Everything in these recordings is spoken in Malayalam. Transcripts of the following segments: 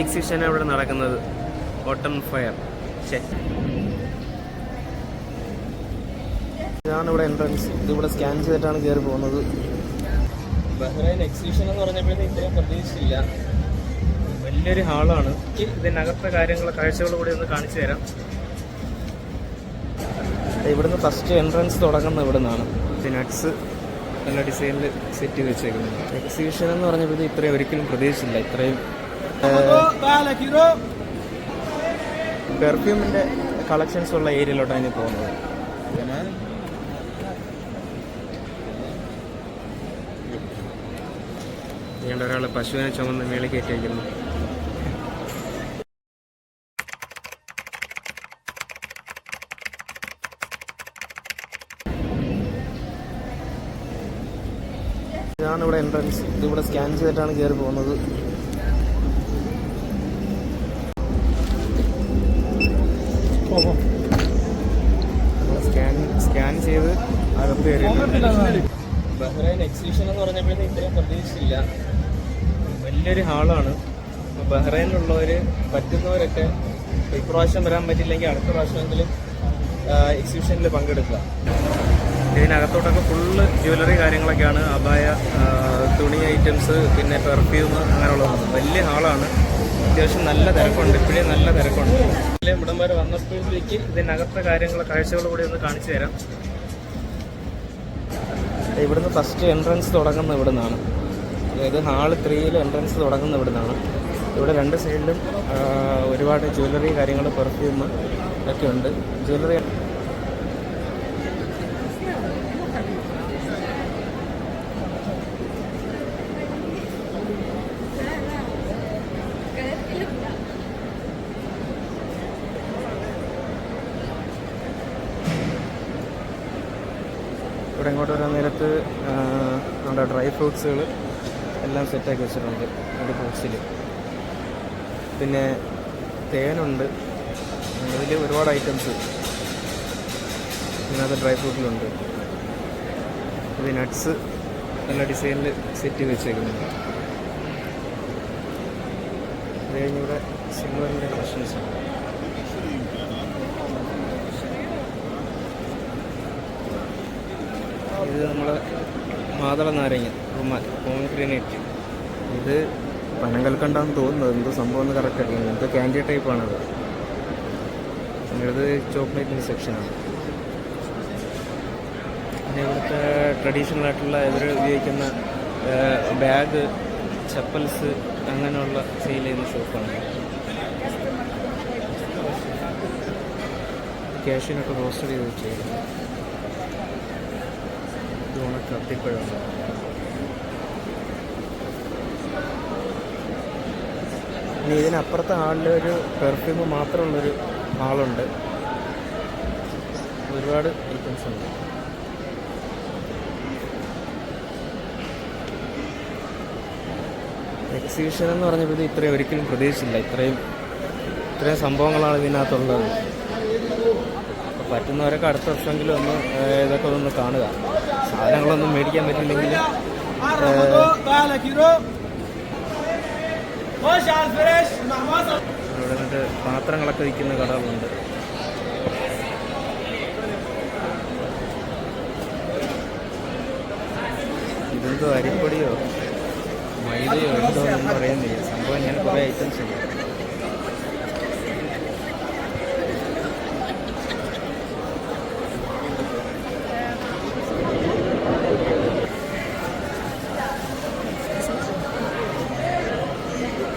എക്സിബിഷനാണ് ഇവിടെ നടക്കുന്നത്. ഓട്ടം ഫയർ. ഇതാണ് ഇവിടെ എൻട്രൻസ്. ഇതിവിടെ സ്കാൻ ചെയ്തിട്ടാണ് കയറി പോകുന്നത്. ബഹ്റൈൻ എക്സിബിഷൻ എന്ന് പറഞ്ഞപ്പോഴത്തേക്ക് ഇത്രയും പ്രതീക്ഷിച്ചില്ല. വലിയൊരു ഹാളാണ്. ഇതിനകത്തെ കാഴ്ചകൾ കൂടി ഒന്ന് കാണിച്ചു തരാം. ഇവിടുന്ന് ഫസ്റ്റ് എൻട്രൻസ് തുടങ്ങുന്നത് ഇവിടെ നിന്നാണ്. നട്ട്സ് നല്ല ഡിസൈനിൽ സെറ്റ് ചെയ്ത് വെച്ചേക്കുന്നത്. എക്സിബിഷൻ എന്ന് പറഞ്ഞപ്പോൾ ഇത്രയും ഒരിക്കലും പ്രതീക്ഷിച്ചില്ല. ഇത്രയും പെർഫ്യൂമിൻ്റെ കളക്ഷൻസ് ഉള്ള ഏരിയയിലോട്ടാണ് ഇനി പോകുന്നത്. ഞങ്ങളുടെ ഒരാൾ പശുവിനെ ചുമന്ന് മേളിൽ കയറ്റി വയ്ക്കുന്നു. ഇതാണ് ഇവിടെ എൻട്രൻസ്. ഇതിവിടെ സ്കാൻ ചെയ്തിട്ടാണ് കയറി പോകുന്നത്. സ്കാൻ ചെയ്ത് അകത്ത് കയറി. ബഹ്റൈൻ എക്സിബിഷൻ എന്ന് പറഞ്ഞപ്പോഴത്തേക്ക് ഇത്രയും പ്രതീക്ഷിച്ചില്ല. വലിയൊരു ഹാളാണ്. ബഹ്റൈനിലുള്ളവർ പറ്റുന്നവരൊക്കെ ഇപ്രാവശ്യം വരാൻ പറ്റില്ലെങ്കിൽ അടുത്ത പ്രാവശ്യമെങ്കിലും എക്സിബിഷനിൽ പങ്കെടുക്കുക. ഇതിനകത്തോട്ടൊക്കെ ഫുള്ള് ജ്വല്ലറി കാര്യങ്ങളൊക്കെയാണ്. അബായ, തുണി ഐറ്റംസ്, പിന്നെ പെർഫ്യൂം, അങ്ങനെയുള്ളത്. വലിയ ഹാളാണ്. അത്യാവശ്യം നല്ല തിരക്കുണ്ട്. ഇപ്പോഴേ നല്ല തിരക്കുണ്ട്. ഇവിടം വരെ വന്നപ്പോഴത്തേക്ക് ഇതിനകത്തെ കാഴ്ചകൾ കൂടി ഒന്ന് കാണിച്ചു തരാം. ഇവിടുന്ന് ഫസ്റ്റ് എൻട്രൻസ് തുടങ്ങുന്നത് ഇവിടെ നിന്നാണ്. അതായത് ഹാള് 3 എൻട്രൻസ് തുടങ്ങുന്നത് ഇവിടെ നിന്നാണ്. ഇവിടെ രണ്ട് സൈഡിലും ഒരുപാട് ജ്വല്ലറി കാര്യങ്ങൾ, പെർഫ്യൂം ഒക്കെ ഉണ്ട്. ജ്വല്ലറി ഇവിടെ ഇങ്ങോട്ട് വരാൻ നേരത്ത് നമ്മുടെ ഡ്രൈ ഫ്രൂട്ട്സുകൾ എല്ലാം സെറ്റാക്കി വെച്ചിട്ടുണ്ട് ഒരു ബോക്സിൽ. പിന്നെ തേനുണ്ട്. ഇതിൽ ഒരുപാട് ഐറ്റംസ് ഇതിനകത്ത് ഡ്രൈ ഫ്രൂട്ടിലുണ്ട്. ഇത് നട്ട്സ് നല്ല ഡിസൈനിൽ സെറ്റ് ചെയ്ത് വെച്ചേക്കുന്നുണ്ട്. അത് കഴിഞ്ഞിവിടെ സിൽവറിൻ്റെ കളക്ഷൻസ്. ഇത് നമ്മളെ മാതള നാരങ്ങ, പോംഗ്രാനൈറ്റ്. ഇത് പനങ്കൽക്കണ്ടാന്ന് തോന്നുന്നത്. എന്തോ സംഭവം എന്ന് കറക്റ്റ് അറിയാം. എന്തോ ക്യാൻഡി ടൈപ്പാണത്. ഇത് ചോക്ലേറ്റിൻ്റെ സെക്ഷനാണ്. പിന്നെ ഇവിടുത്തെ ട്രഡീഷണൽ ആയിട്ടുള്ള ഇവർ ഉപയോഗിക്കുന്ന ബാഗ്, ചപ്പൽസ്, അങ്ങനെയുള്ള സെയിൽ ചെയ്യുന്ന ഷോപ്പാണ്. ക്യാഷ്യൂനൊക്കെ റോസ്റ്റഡ് ചെയ്ത് വെച്ചിരിക്കുന്നു. ഇത് ഉണക്ക അത്തിപ്പഴമാണ്. ഇനി ഇതിനപ്പുറത്തെ ഹാളിൽ ഒരു പെർഫ്യൂം മാത്രമുള്ളൊരു ഹാളുണ്ട്. ഒരുപാട് ഐറ്റംസ് ഉണ്ട്. എക്സിബിഷൻ എന്ന് പറഞ്ഞപ്പോൾ ഇത്രയും ഒരിക്കലും പ്രതീക്ഷിച്ചില്ല. ഇത്രയും സംഭവങ്ങളാണ് ഇതിനകത്തുള്ളത്. അപ്പോൾ പറ്റുന്നവരൊക്കെ അടുത്ത വർഷമെങ്കിലും ഒന്ന് ഇതൊക്കെ ഒന്ന് കാണുക. സാധനങ്ങളൊന്നും മേടിക്കാൻ പറ്റില്ലെങ്കിൽ ഇവിടെ എന്നിട്ട് പാത്രങ്ങളൊക്കെ വിൽക്കുന്ന കടകളുണ്ട്. ഇതെന്തോ അരിപ്പൊടിയോ മൈദയോ എന്തോ ഒന്നും പറയുന്നില്ല. സംഭവം ഞാൻ കുറേ ഐറ്റംസ് ഉണ്ട്.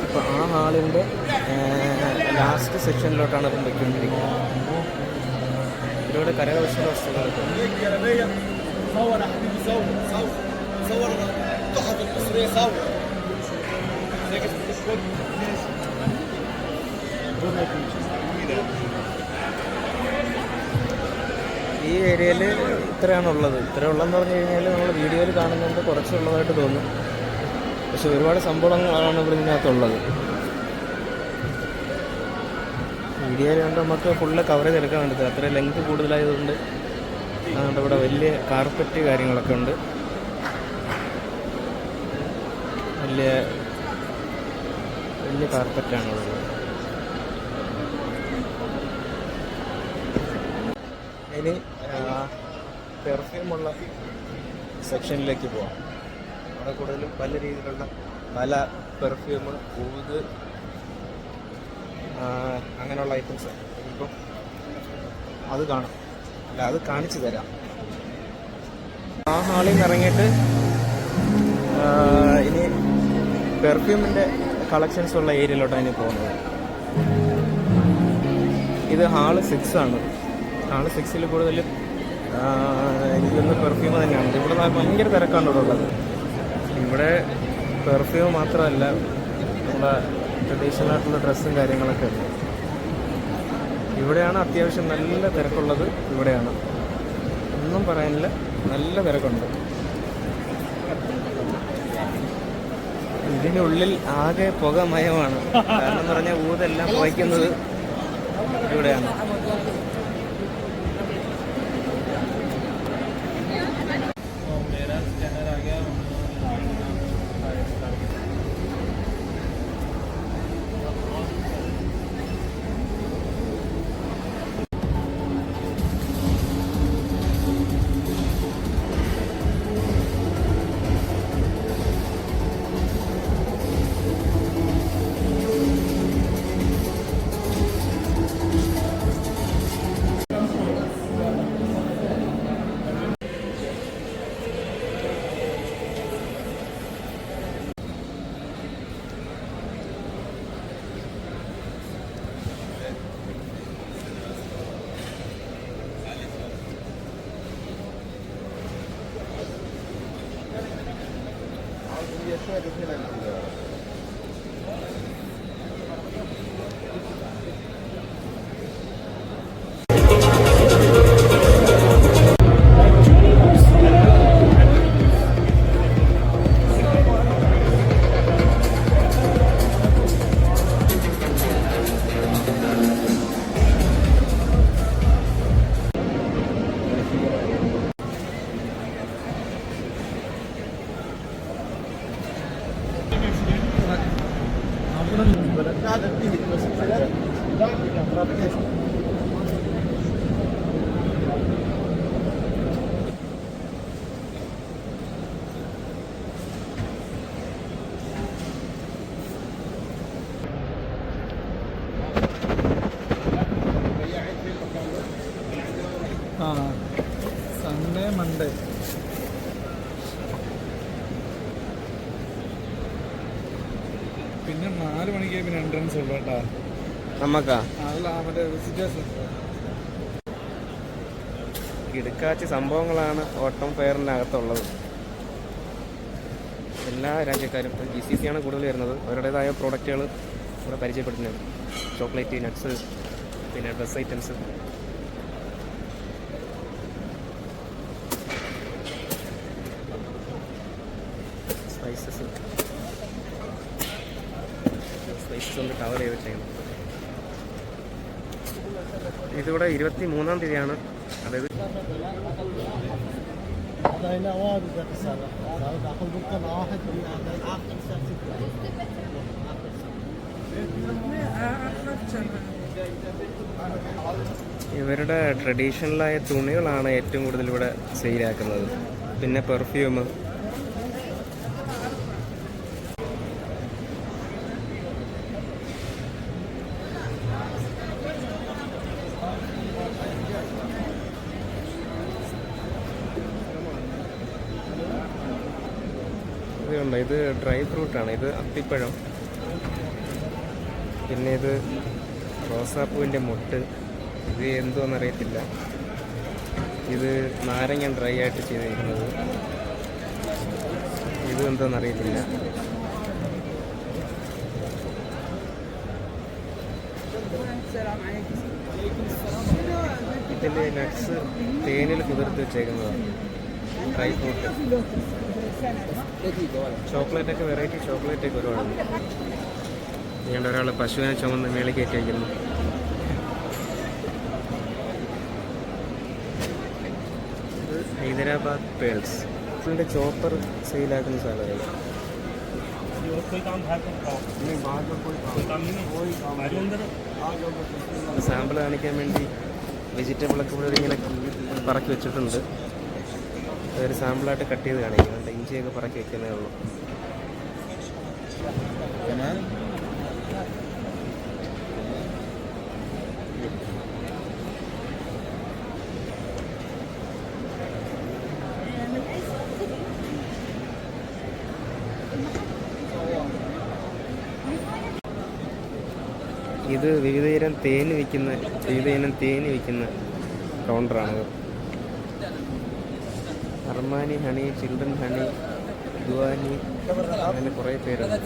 ഇപ്പോൾ ആ ഹാളിൻ്റെ ലാസ്റ്റ് സെക്ഷനിലോട്ടാണ് ഇപ്പം വയ്ക്കൊണ്ടിരിക്കുന്നത്. ഇതിലൂടെ കരകൗശല വസ്തുക്കളൊക്കെ ഈ ഏരിയയിൽ ഇത്രയാണുള്ളത്. ഇത്രയുള്ളതെന്ന് പറഞ്ഞു കഴിഞ്ഞാൽ നമ്മൾ വീഡിയോയിൽ കാണുന്നുണ്ട് കുറച്ചുള്ളതായിട്ട് തോന്നും. പക്ഷെ ഒരുപാട് സംഭവങ്ങളാണ് ഇവിടെ ഇതിനകത്തുള്ളത്. വീഡിയോയിൽ കണ്ട് നമുക്ക് ഫുള്ള് കവർ ചെയ്തെടുക്കാൻ വേണ്ടത് അത്ര ലെങ്ത് കൂടുതലായതുകൊണ്ട് അതുകൊണ്ട് ഇവിടെ വലിയ കാർപ്പറ്റ് കാര്യങ്ങളൊക്കെ ഉണ്ട്. വലിയ വലിയ കാർപ്പറ്റാണുള്ളത്. ഇനി പെർഫ്യൂമുള്ള സെക്ഷനിലേക്ക് പോവാം. അവിടെ കൂടുതലും പല രീതിയിലുള്ള പല പെർഫ്യൂം, ഊത്, അങ്ങനെയുള്ള ഐറ്റംസ്. ഇപ്പം അത് കാണാം, അല്ല അത് കാണിച്ചു തരാം. ആ ഹാളിൽ നിന്ന് ഇറങ്ങിയിട്ട് ഇനി പെർഫ്യൂമിൻ്റെ കളക്ഷൻസ് ഉള്ള ഏരിയയിലോട്ടാണ് ഇനി പോകുന്നത്. ഇത് ഹാള് 6 ആണ്. ഹാള് 6 കൂടുതലും എനിക്കൊന്ന് പെർഫ്യൂം തന്നെയാണ്. ഇവിടെ ഭയങ്കര തിരക്കാണ് ഇവിടെ ഉള്ളത്. ഇവിടെ പെർഫ്യൂം മാത്രമല്ല, നമ്മുടെ ട്രഡീഷണൽ ആയിട്ടുള്ള ഡ്രസ്സും കാര്യങ്ങളൊക്കെ ഉണ്ട്. ഇവിടെയാണ് അത്യാവശ്യം നല്ല തിരക്കുള്ളത്. ഇവിടെയാണ്, ഒന്നും പറയാനില്ല, നല്ല തിരക്കുണ്ട്. ഇതിനുള്ളിൽ ആകെ പുകമയമാണ്. കാരണം എന്ന് പറഞ്ഞാൽ ഊതെല്ലാം പുകയ്ക്കുന്നത് ഇവിടെയാണ്. സൺഡേ മൺഡേ പിന്നെ 4 മണിക്ക് പിന്നെ എൻട്രൻസ് ഉള്ളു കേട്ടാ നമുക്കാ. അതല്ല മറ്റേ വിസിറ്റേഴ്സ്. കിടക്കാച്ചി സംഭവങ്ങളാണ് ഓട്ടം ഫെയറിനകത്തുള്ളത്. എല്ലാ രാജ്യക്കാരും GCC ആണ് കൂടുതൽ വരുന്നത്. അവരുടേതായ പ്രോഡക്റ്റുകൾ ഇവിടെ പരിചയപ്പെടുത്തുന്നത്. ചോക്ലേറ്റ്, നട്ട്സ്, പിന്നെ ഡ്രസ് ഐറ്റംസ്. സ്പൈസസ് കൊണ്ട് കവർ ചെയ്ത് ചെയ്യുന്നത്. ഇതിവിടെ 23-ാം തീയതിയാണ്. അതായത് ഇവരുടെ ട്രഡീഷണലായ തുണികളാണ് ഏറ്റവും കൂടുതൽ ഇവിടെ സെയിലാക്കുന്നത്. പിന്നെ പെർഫ്യൂം. ഇതുണ്ട്, ഇത് ഡ്രൈ ഫ്രൂട്ടാണ്. ഇത് അത്തിപ്പഴം. പിന്നെ ഇത് റോസാപ്പൂവിൻ്റെ മുട്ട്. ഇത് എന്തോന്നറിയത്തില്ല. ഇത് നാരങ്ങ ഡ്രൈ ആയിട്ട് ചെയ്തിരിക്കുന്നത്. ഇത് എന്തോന്നറിയത്തില്ല. ഇതിൽ നട്ട്സ് തേനിൽ കുതിർത്ത് വെച്ചേക്കുന്നതാണ്. Dry fruit. ചോക്ലേറ്റൊക്കെ, വെറൈറ്റി ചോക്ലേറ്റൊക്കെ ഒരുപാടുണ്ട്. ഞങ്ങളുടെ ഒരാൾ പശുവിനെ ചുമന്ന് മേളിൽ കയറ്റി വയ്ക്കുന്നു. ഇത് ഹൈദരാബാദ് പേൾസ്. ഇതിൻ്റെ ചോപ്പർ സെയിലാക്കുന്ന സ്ഥലമാണ്. സാമ്പിൾ കാണിക്കാൻ വേണ്ടി വെജിറ്റബിളൊക്കെ ഇവിടെ ഇങ്ങനെ പറക്കി വെച്ചിട്ടുണ്ട്. ഒരു സാമ്പിളായിട്ട് കട്ട് ചെയ്ത് കാണിക്കുന്നുണ്ട്. ഇഞ്ചിയൊക്കെ പറക്കി വെക്കുന്നേ ഉള്ളൂ. ഇത് വിവിധയിനം തേന് വിൽക്കുന്ന കൗണ്ടറാണ്. അർമാനി ഹണി, ചിൽഡ്രൻ ഹണി, ദുവാനി, അങ്ങനെ കുറേ പേരുണ്ട്.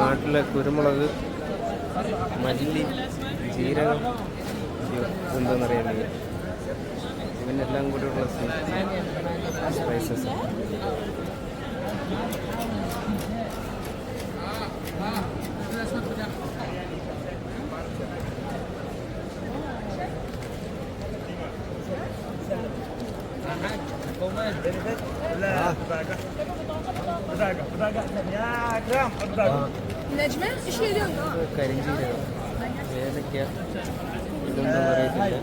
നാട്ടിലെ കുരുമുളക്, മല്ലി, ജീരകം, എന്താണെന്നറിയാൻ വയ്യ. ഇവനെല്ലാം കൂടെയുള്ള സ്പൈസസ്. കരിഞ്ചീരകം, ഏലക്ക, ഇതൊന്നും അറിയത്തില്ല.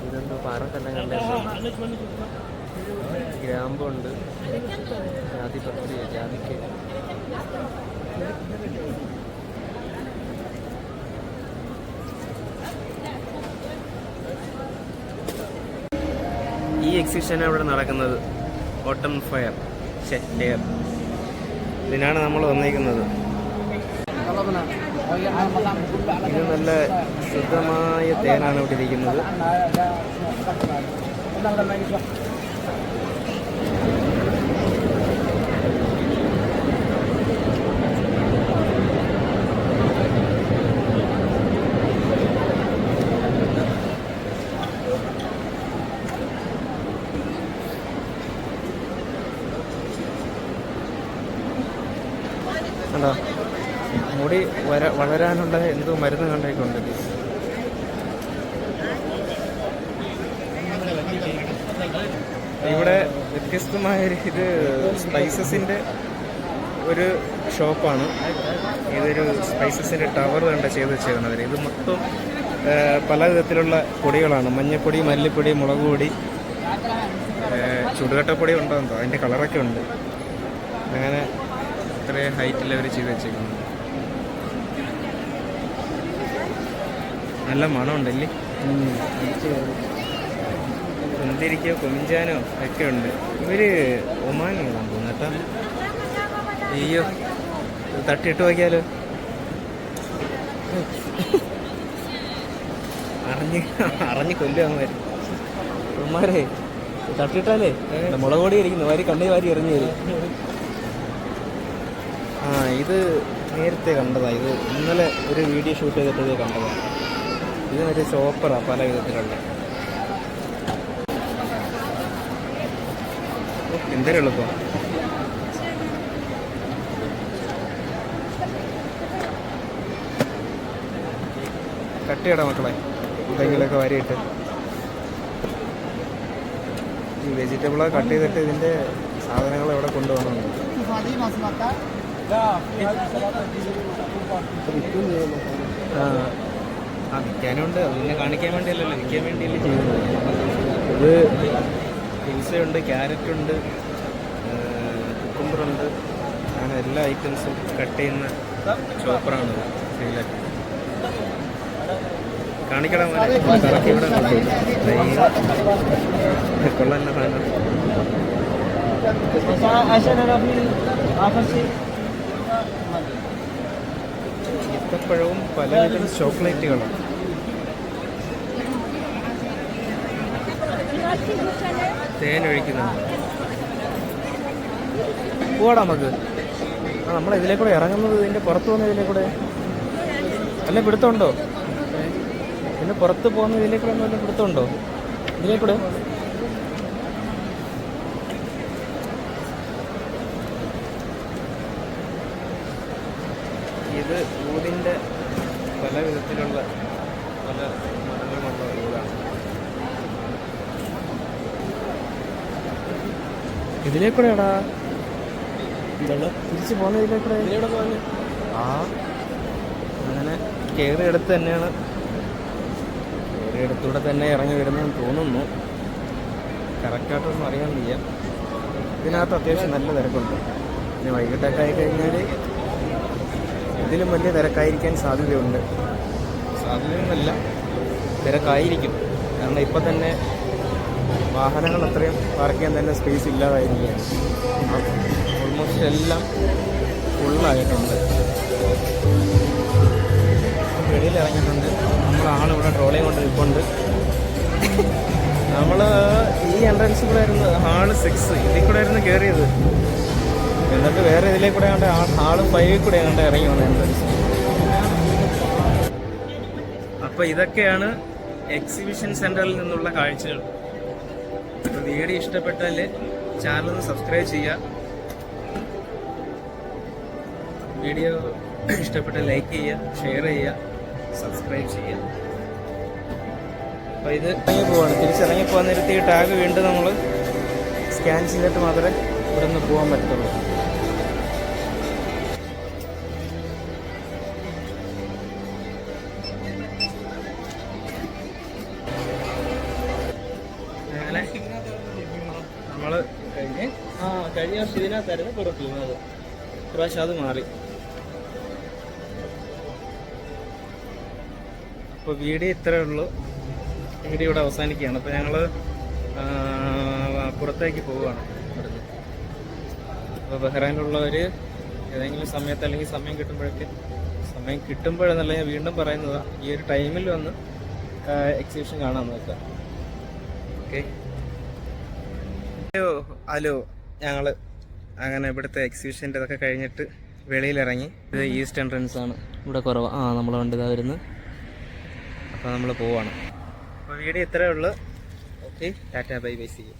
ഇതെന്തോ പാറക്കെല്ലാം കണ്ട ഗ്രാമ്പുണ്ട്, ജാതിപത്രി, ജാതിക്ക. ഈ എക്സിബിഷനാണ് ഇവിടെ നടക്കുന്നത്. ഓട്ടം ഫെയർ. ഇതിനാണ് നമ്മൾ വന്നിരിക്കുന്നത്. ഇത് നല്ല ശുദ്ധമായ തേനാണ് ഇവിടെ ഇരിക്കുന്നത്. കണ്ടോ, മുടി വളരാനുള്ള എന്തോ മരുന്ന് കണ്ടേക്കുണ്ട്. ഇവിടെ വ്യത്യസ്തമായ ഇത് സ്പൈസസിൻ്റെ ഒരു ഷോപ്പാണ്. ഇതൊരു സ്പൈസസിൻ്റെ ടവർ കണ്ട ചെയ്ത് വെച്ചേക്കുന്നത്. ഇത് മൊത്തം പല വിധത്തിലുള്ള പൊടികളാണ്. മഞ്ഞൾപ്പൊടി, മല്ലിപ്പൊടി, മുളക് പൊടി, ചുടുകട്ടപ്പൊടി ഉണ്ടോ, അതിൻ്റെ കളറൊക്കെ ഉണ്ട്. അങ്ങനെ ഇത്രയും ഹൈറ്റിൽ അവർ ചെയ്ത് വെച്ചേക്കുന്നു. നല്ല മണമുണ്ടല്ലേ. കുന്തിരിക്കോ കൊമിഞ്ചാനോ ഒക്കെ ഉണ്ട്. ഇവര് ഒമാനാണെന്ന് തോന്നുന്നു കേട്ടോ. അയ്യോ, തട്ടിയിട്ട് നോക്കിയാലോ. അറിഞ്ഞ് കൊല്ലുമാര് ഉമ്മാരെ. തട്ടിയിട്ടാലേ മുളക് പൊടി ഇരിക്കുന്നു, വാരി കണ്ണി വാരി എറിഞ്ഞു തരും. ഇത് നേരത്തെ കണ്ടതാണ്. ഇത് ഇന്നലെ ഒരു വീഡിയോ ഷൂട്ട് ചെയ്തിട്ട് കണ്ടതാണ്. ഇത് മറ്റേ ചോപ്പറാണ് പല വിധത്തിലുള്ള. എന്തൊരു എളുപ്പം. കട്ടിയടാ മക്കളെ, എന്തെങ്കിലുമൊക്കെ വാരിയിട്ട്. ഈ വെജിറ്റബിളൊക്കെ കട്ട് ചെയ്തിട്ട് ഇതിൻ്റെ സാധനങ്ങൾ എവിടെ കൊണ്ടുപോകണമെന്ന്. വിൽക്കാനുണ്ട്. അതിനെ കാണിക്കാൻ വേണ്ടിയല്ലല്ലോ, വിൽക്കാൻ വേണ്ടിയല്ലേ ചെയ്യുന്നത്. ഇത് പിൻസയുണ്ട്, ക്യാരറ്റുണ്ട്, കുക്കുംബറുണ്ട്, അങ്ങനെ എല്ലാ ഐറ്റംസും കട്ട് ചെയ്യുന്ന ചോപ്പറാണ് സെയിലാക്കി. കാണിക്കണം കറക്കി ഇവിടെ കൊള്ളാൻ സാധനം. ഈത്തപ്പഴവും പലവിധം ചോക്ലേറ്റുകളും. തേനൊഴിക്കുന്നുണ്ട്. പോവാടാ നമുക്ക്. നമ്മളിതിലേ കൂടെ ഇറങ്ങുന്നത് ഇതിൻ്റെ പുറത്ത് പോകുന്ന ഇതിലേ കൂടെ അല്ല പിടുത്തമുണ്ടോ? പിന്നെ പുറത്ത് പോകുന്ന ഇതിലേ കൂടെ ഒന്നും പിടുത്തമുണ്ടോ? ഇതിലേ കൂടെ ഇത് ഊതിൻ്റെ പല വിധത്തിലുള്ള പല മതങ്ങളുള്ള ഊതാണ്. ഇതിലേക്കൂടെ എടാ തിരിച്ച് പോകുന്ന ഇതിലേക്കൂടെ ആ അങ്ങനെ കയറിയെടുത്ത് തന്നെയാണ്, കയറിയെടുത്തൂടെ തന്നെ ഇറങ്ങി വരുന്നതെന്ന് തോന്നുന്നു. കറക്റ്റായിട്ടൊന്നും അറിയാൻ വയ്യ. ഇതിനകത്ത് അത്യാവശ്യം നല്ല തിരക്കുണ്ട്. പിന്നെ വൈകിട്ടൊക്കെ ആയിക്കഴിഞ്ഞാൽ ഇതിലും വലിയ തിരക്കായിരിക്കാൻ സാധ്യതയുണ്ട്. സാധ്യതയൊന്നുമല്ല, തിരക്കായിരിക്കും. കാരണം ഇപ്പം തന്നെ വാഹനങ്ങൾ അത്രയും പാർക്ക് ചെയ്യാൻ തന്നെ സ്പേസ് ഇല്ലാതായിരിക്കുകയാണ്. ഓൾമോസ്റ്റ് എല്ലാം ഫുള്ളായിട്ടുണ്ട്. വെളിയിൽ ഇറങ്ങിയിട്ടുണ്ട്. നമ്മളാളിവിടെ ട്രോളിയും കൊണ്ട് നിൽപ്പുണ്ട്. നമ്മൾ ഈ എൻട്രൻസ് കൂടെ ആയിരുന്നു ഹാള് 6, ഇതിൽ കൂടെ ആയിരുന്നു കയറിയത്. എന്നിട്ട് വേറെ ഇതിലേ കൂടെ കണ്ട ഹാള് 5 കൂടെ കണ്ട് ഇറങ്ങി വന്ന എൻട്രൻസ്. അപ്പോൾ ഇതൊക്കെയാണ് എക്സിബിഷൻ സെൻറ്ററിൽ നിന്നുള്ള കാഴ്ചകൾ. അപ്പോൾ വീഡിയോ ഇഷ്ടപ്പെട്ടാൽ ചാനൽ ഒന്ന് സബ്സ്ക്രൈബ് ചെയ്യുക. വീഡിയോ ഇഷ്ടപ്പെട്ടാൽ ലൈക്ക് ചെയ്യുക, ഷെയർ ചെയ്യുക, സബ്സ്ക്രൈബ് ചെയ്യുക. അപ്പോൾ ഇത് ഇറങ്ങി പോവാണ്. തിരിച്ചിറങ്ങി പോകാൻ നേരത്തെ ഈ ടാഗ് വീണ്ടും നമ്മൾ സ്കാൻ ചെയ്തിട്ട് മാത്രമേ ഇവിടെ നിന്ന് പോകാൻ പറ്റുള്ളൂ. അങ്ങനെ നമ്മൾ കഴിഞ്ഞ വർഷം ഇതിനകത്തായിരുന്നു കൊടുക്കുന്നത്. ഇപ്രാവശ്യം അത് മാറി. അപ്പോൾ വീഡിയോ ഇത്രയേ ഉള്ളൂ. വീഡിയോ ഇവിടെ അവസാനിക്കുകയാണ്. അപ്പോൾ ഞങ്ങൾ പുറത്തേക്ക് പോവുകയാണ് ഇവിടുന്ന്. അപ്പോൾ ബഹ്റൈനിലുള്ളവർ ഏതെങ്കിലും സമയത്ത് അല്ലെങ്കിൽ സമയം കിട്ടുമ്പോഴെന്നല്ല ഞാൻ വീണ്ടും പറയുന്നതാണ്, ഈ ഒരു ടൈമിൽ വന്ന് എക്സിബിഷൻ കാണാൻ നോക്കുക. ഓക്കെ. ഹലോ, ഞങ്ങൾ അങ്ങനെ ഇവിടുത്തെ എക്സിബിഷൻ്റെ ഇതൊക്കെ കഴിഞ്ഞിട്ട് വെളിയിലിറങ്ങി. ഇത് ഈസ്റ്റ് എൻട്രൻസ് ആണ്. ഇവിടെ കുറവാണ്. നമ്മൾ കണ്ടതാ വരുന്നത്. അപ്പോൾ നമ്മൾ പോവാണ്. അപ്പോൾ വീഡിയോ ഇത്രയേ ഉള്ളൂ. Okay, tata bye bye, see U.